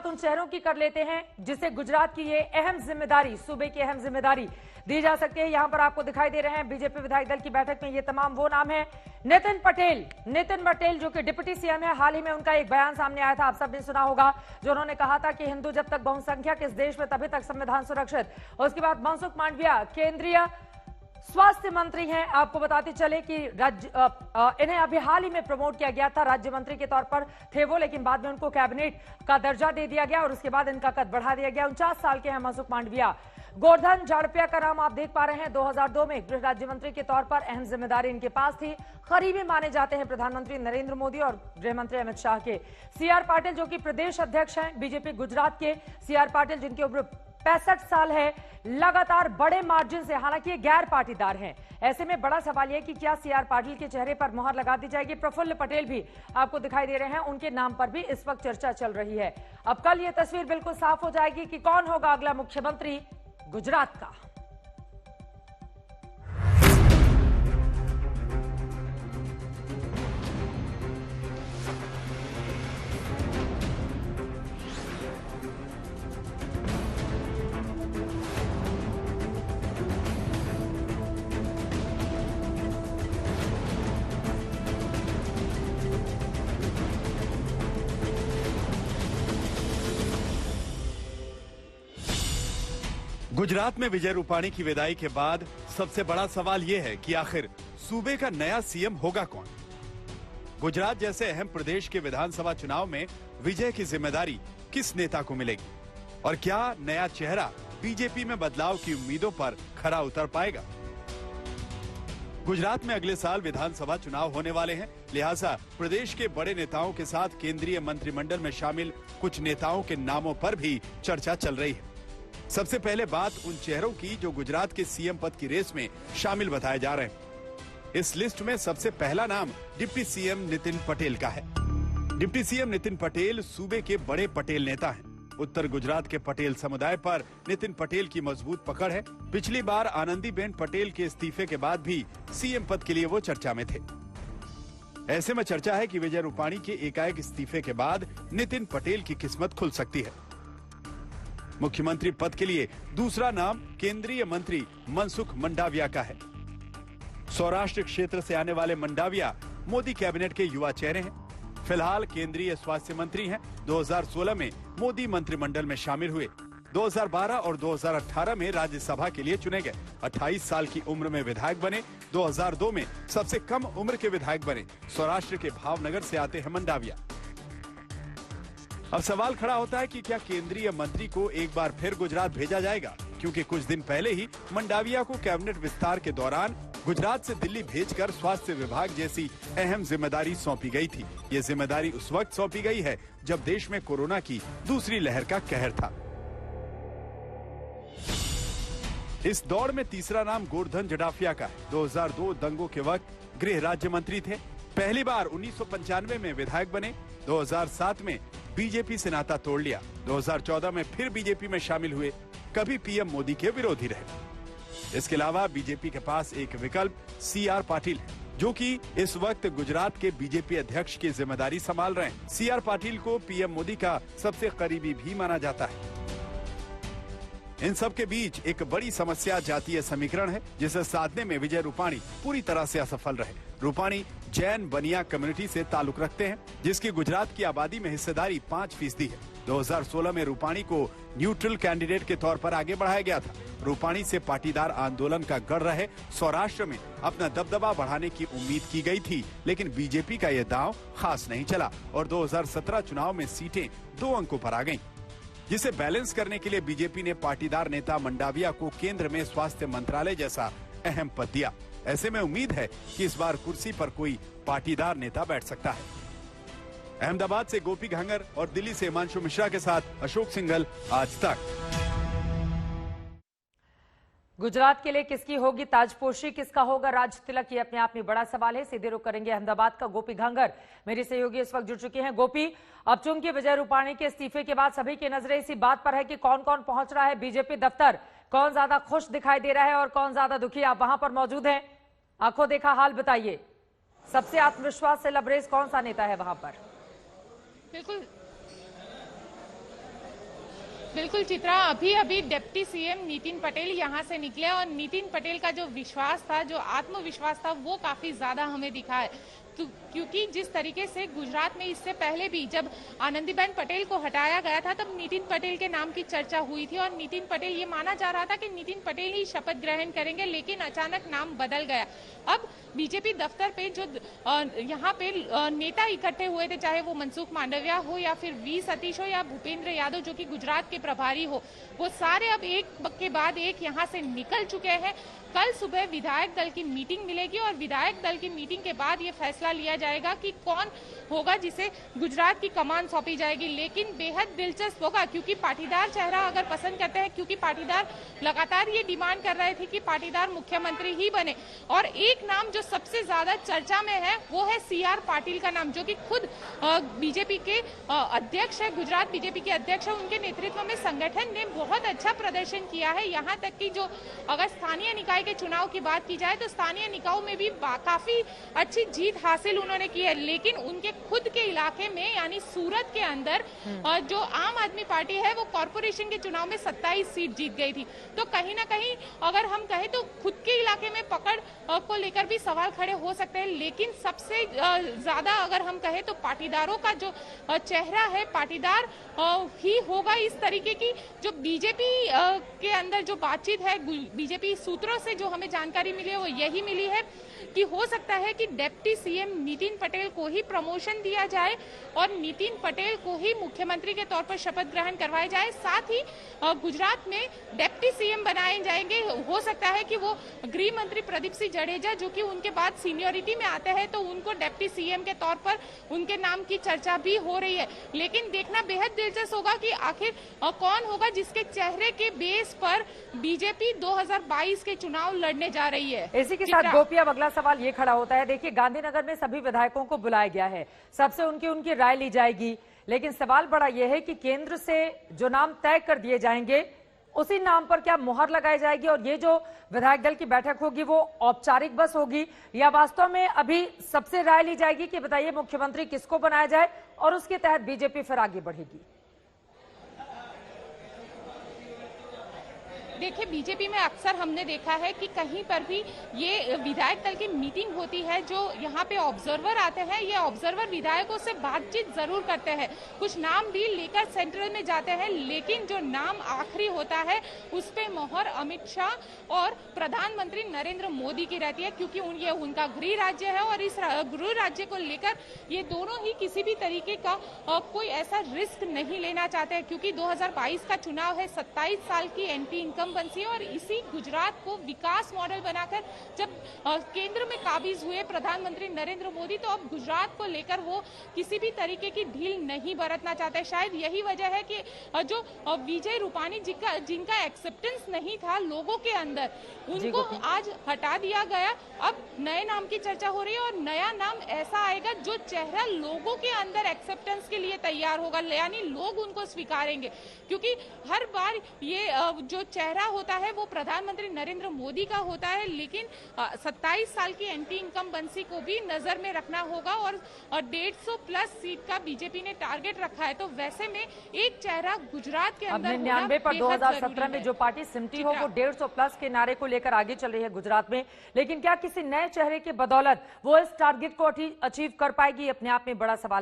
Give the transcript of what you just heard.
बात उन चेहरों की कर लेते हैं जिसे गुजरात की ये अहम जिम्मेदारी, सूबे की अहम जिम्मेदारी दी जा सकती है। यहां पर आपको दिखाई दे रहे हैं बीजेपी विधायक दल की बैठक में ये तमाम वो नाम है। नितिन पटेल जो कि डिप्टी सीएम है, हाल ही में उनका एक बयान सामने आया था, आप सबने सुना होगा, जो उन्होंने कहा था कि हिंदू जब तक बहुसंख्यक इस देश में तभी तक संविधान सुरक्षित। उसके बाद मनसुख मांडविया केंद्रीय स्वास्थ्य मंत्री हैं। आपको बताते चले कि इन्हें अभी हाल ही में प्रमोट किया गया था, राज्य मंत्री के तौर पर थे वो, लेकिन बाद में उनको कैबिनेट का दर्जा दे दिया गया और उसके बाद इनका कद बढ़ा दिया गया। 49 साल के हैं मनसुख मांडविया। गोवर्धन झाड़पिया का नाम आप देख पा रहे हैं, 2002 में गृह राज्य मंत्री के तौर पर अहम जिम्मेदारी इनके पास थी। करीबी माने जाते हैं प्रधानमंत्री नरेंद्र मोदी और गृह मंत्री अमित शाह के। सीआर पाटिल जो कि प्रदेश अध्यक्ष हैं बीजेपी गुजरात के, सीआर पाटिल जिनकी उम्र 65 साल है, लगातार बड़े मार्जिन से, हालांकि ये गैर पाटीदार हैं। ऐसे में बड़ा सवाल यह कि क्या सीआर पाटिल के चेहरे पर मुहर लगा दी जाएगी। प्रफुल्ल पटेल भी आपको दिखाई दे रहे हैं, उनके नाम पर भी इस वक्त चर्चा चल रही है। अब कल ये तस्वीर बिल्कुल साफ हो जाएगी कि कौन होगा अगला मुख्यमंत्री गुजरात का। गुजरात में विजय रूपाणी की विदाई के बाद सबसे बड़ा सवाल यह है कि आखिर सूबे का नया सीएम होगा कौन। गुजरात जैसे अहम प्रदेश के विधानसभा चुनाव में विजय की जिम्मेदारी किस नेता को मिलेगी और क्या नया चेहरा बीजेपी में बदलाव की उम्मीदों पर खरा उतर पाएगा। गुजरात में अगले साल विधानसभा चुनाव होने वाले हैं, लिहाजा प्रदेश के बड़े नेताओं के साथ केंद्रीय मंत्रिमंडल में शामिल कुछ नेताओं के नामों पर भी चर्चा चल रही है। सबसे पहले बात उन चेहरों की जो गुजरात के सीएम पद की रेस में शामिल बताए जा रहे हैं। इस लिस्ट में सबसे पहला नाम डिप्टी सीएम नितिन पटेल का है। डिप्टी सीएम नितिन पटेल सूबे के बड़े पटेल नेता हैं। उत्तर गुजरात के पटेल समुदाय पर नितिन पटेल की मजबूत पकड़ है। पिछली बार आनंदीबेन पटेल के इस्तीफे के बाद भी सीएम पद के लिए वो चर्चा में थे। ऐसे में चर्चा है कि विजय रूपाणी के एकाएक इस्तीफे के बाद नितिन पटेल की किस्मत खुल सकती है। मुख्यमंत्री पद के लिए दूसरा नाम केंद्रीय मंत्री मनसुख मंडाविया का है। सौराष्ट्र क्षेत्र से आने वाले मंडाविया मोदी कैबिनेट के युवा चेहरे हैं। फिलहाल केंद्रीय स्वास्थ्य मंत्री हैं। 2016 में मोदी मंत्रिमंडल में शामिल हुए। 2012 और 2018 में राज्यसभा के लिए चुने गए। 28 साल की उम्र में विधायक बने। 2002 में सबसे कम उम्र के विधायक बने। सौराष्ट्र के भावनगर से आते हैं मंडाविया। अब सवाल खड़ा होता है कि क्या केंद्रीय मंत्री को एक बार फिर गुजरात भेजा जाएगा, क्योंकि कुछ दिन पहले ही मंडाविया को कैबिनेट विस्तार के दौरान गुजरात से दिल्ली भेजकर स्वास्थ्य विभाग जैसी अहम जिम्मेदारी सौंपी गई थी। ये जिम्मेदारी उस वक्त सौंपी गई है जब देश में कोरोना की दूसरी लहर का कहर था। इस दौड़ में तीसरा नाम गोवर्धन झड़ाफिया का है। 2002 दंगों के वक्त गृह राज्य मंत्री थे। पहली बार 1995 में विधायक बने। 2007 में बीजेपी से नाता तोड़ लिया। 2014 में फिर बीजेपी में शामिल हुए। कभी पीएम मोदी के विरोधी रहे। इसके अलावा बीजेपी के पास एक विकल्प सीआर पाटिल है, जो कि इस वक्त गुजरात के बीजेपी अध्यक्ष की जिम्मेदारी संभाल रहे हैं। सीआर पाटिल को पीएम मोदी का सबसे करीबी भी माना जाता है। इन सब के बीच एक बड़ी समस्या जातीय समीकरण है, जिसे साधने में विजय रूपाणी पूरी तरह से असफल रहे। रूपाणी जैन बनिया कम्युनिटी से ताल्लुक रखते हैं, जिसकी गुजरात की आबादी में हिस्सेदारी 5% है। 2016 में रूपाणी को न्यूट्रल कैंडिडेट के तौर पर आगे बढ़ाया गया था। रूपाणी से पाटीदार आंदोलन का गढ़ रहे सौराष्ट्र में अपना दबदबा बढ़ाने की उम्मीद की गई थी, लेकिन बीजेपी का यह दांव खास नहीं चला और 2017 चुनाव में सीटें 2 अंकों पर आ गईं। जिसे बैलेंस करने के लिए बीजेपी ने पाटीदार नेता मंडाविया को केंद्र में स्वास्थ्य मंत्रालय जैसा अहम पद दिया। ऐसे में उम्मीद है कि इस बार कुर्सी पर कोई पाटीदार नेता बैठ सकता है। अहमदाबाद से गोपी घांगर और दिल्ली से हिमांशु मिश्रा के साथ अशोक सिंघल, आज तक। गुजरात के लिए किसकी होगी ताजपोशी, किसका होगा राज तिलक, ये अपने आप में बड़ा सवाल है। सीधे रुख करेंगे अहमदाबाद का। गोपी घांगर मेरी सहयोगी इस वक्त जुड़ चुके हैं। गोपी, अब चूंकि विजय रूपाणी के इस्तीफे के बाद सभी की नजरें इसी बात पर है कि कौन कौन पहुंच रहा है बीजेपी दफ्तर, कौन ज्यादा खुश दिखाई दे रहा है और कौन ज्यादा दुखी। आप वहां पर मौजूद हैं, आंखों देखा हाल बताइए, सबसे आत्मविश्वास से लबरेज कौन सा नेता है वहां पर? बिल्कुल बिल्कुल चित्रा, अभी अभी डिप्टी सीएम नितिन पटेल यहां से निकले और नितिन पटेल का जो विश्वास था, जो आत्मविश्वास था, वो काफी ज्यादा हमें दिखा है। क्योंकि जिस तरीके से गुजरात में इससे पहले भी जब आनंदीबेन पटेल को हटाया गया था, तब नितिन पटेल के नाम की चर्चा हुई थी और नितिन पटेल, ये माना जा रहा था कि नितिन पटेल ही शपथ ग्रहण करेंगे, लेकिन अचानक नाम बदल गया। अब बीजेपी दफ्तर पे जो यहाँ पे नेता इकट्ठे हुए थे, चाहे वो मनसुख मांडविया हो या फिर वी सतीश हो या भूपेंद्र यादव जो कि गुजरात के प्रभारी हो, वो सारे अब एक के बाद एक यहाँ से निकल चुके हैं। कल सुबह विधायक दल की मीटिंग मिलेगी और विधायक दल की मीटिंग के बाद ये फैसला लिया जाएगा कि कौन होगा जिसे गुजरात की कमान सौंपी जाएगी। लेकिन बेहद दिलचस्प होगा, क्योंकि पाटीदार चेहरा अगर पसंद करते हैं, क्योंकि पाटीदार लगातार ये डिमांड कर रहे थे कि पाटीदार मुख्यमंत्री ही बने, और एक नाम जो सबसे ज्यादा चर्चा में है वो है CR पाटिल का नाम, जो कि खुद बीजेपी के अध्यक्ष है, गुजरात बीजेपी के अध्यक्ष है। उनके नेतृत्व में संगठन ने बहुत अच्छा प्रदर्शन किया है। यहाँ तक कि जो अगर स्थानीय निकाय के चुनाव की बात की जाए तो स्थानीय निकायों में भी काफी अच्छी जीत हासिल उन्होंने की है, लेकिन उनके खुद के इलाके में यानी सूरत के अंदर जो आम आदमी पार्टी है वो कॉर्पोरेशन के चुनाव में 27 सीट जीत गई थी। तो कहीं ना कहीं अगर हम कहें तो खुद के इलाके में पकड़ को लेकर भी सवाल खड़े हो सकते हैं, लेकिन सबसे ज्यादा अगर हम कहें तो पाटीदारों का जो चेहरा है, पाटीदार ही होगा। इस तरीके की जो बीजेपी के अंदर जो बातचीत है, बीजेपी सूत्रों से जो हमें जानकारी मिली है वो यही मिली है कि हो सकता है कि डिप्टी सीएम नितिन पटेल को ही प्रमोशन दिया जाए और नितिन पटेल को ही मुख्यमंत्री के तौर पर शपथ ग्रहण करवाया जाए। साथ ही गुजरात में डिप्टी सीएम बनाए जाएंगे। हो सकता है कि वो गृह मंत्री प्रदीप सिंह जडेजा, जो कि उनके बाद सीनियरिटी में आते हैं, तो उनको डिप्टी सीएम के तौर पर उनके नाम की चर्चा भी हो रही है। लेकिन देखना बेहद दिलचस्प होगा कि आखिर कौन होगा जिसके चेहरे के बेस पर बीजेपी 2022 के चुनाव लड़ने जा रही है। इसी के साथ गोपी, अब अगला सवाल ये खड़ा होता है, देखिए गांधीनगर में सभी विधायकों को बुलाया गया है, सबसे उनकी राय ली जाएगी, लेकिन सवाल बड़ा यह है कि केंद्र से जो नाम तय कर दिए जाएंगे उसी नाम पर क्या मुहर लगाई जाएगी और ये जो विधायक दल की बैठक होगी वो औपचारिक बस होगी या वास्तव में अभी सबसे राय ली जाएगी कि बताइए मुख्यमंत्री किसको बनाया जाए और उसके तहत बीजेपी फिर आगे बढ़ेगी? देखिए, बीजेपी में अक्सर हमने देखा है कि कहीं पर भी ये विधायक दल की मीटिंग होती है, जो यहाँ पे ऑब्जर्वर आते हैं, ये ऑब्जर्वर विधायकों से बातचीत जरूर करते हैं, कुछ नाम भी लेकर सेंट्रल में जाते हैं, लेकिन जो नाम आखिरी होता है उस पे मोहर अमित शाह और प्रधानमंत्री नरेंद्र मोदी की रहती है, क्योंकि ये उनका गृह राज्य है और इस गृह राज्य को लेकर ये दोनों ही किसी भी तरीके का कोई ऐसा रिस्क नहीं लेना चाहते हैं, क्योंकि 2022 का चुनाव है, 27 साल की एंटी इनकम बनसी और इसी गुजरात को विकास मॉडल बनाकर जब केंद्र में काबिज हुए प्रधानमंत्री नरेंद्र मोदी, तो अब गुजरात को लेकर वो किसी भी तरीके की ढील नहीं बरतना चाहते। शायद यही वजह है कि जो विजय रूपानी जिनका एक्सेप्टेंस नहीं था लोगों के अंदर, उनको आज हटा दिया गया। अब नए नाम की चर्चा हो रही है और नया नाम ऐसा आएगा जो चेहरा लोगों के अंदर एक्सेप्टेंस के लिए तैयार होगा, यानी लोग उनको स्वीकारेंगे, क्योंकि हर बार ये जो चेहरा होता है वो प्रधानमंत्री नरेंद्र मोदी का होता है, लेकिन 27 साल की एंटी इनकम बनसी को भी नजर में रखना होगा और 150 प्लस सीट का बीजेपी ने टारगेट रखा है। तो वैसे में एक चेहरा गुजरात के अंदर 99 पर 2017 में जो पार्टी सिमटी हो वो 150 प्लस के नारे को लेकर आगे चल रही है गुजरात में, लेकिन क्या किसी नए चेहरे के बदौलत वो इस टारगेट को अचीव कर पाएगी? अपने आप में बड़ा सवाल है।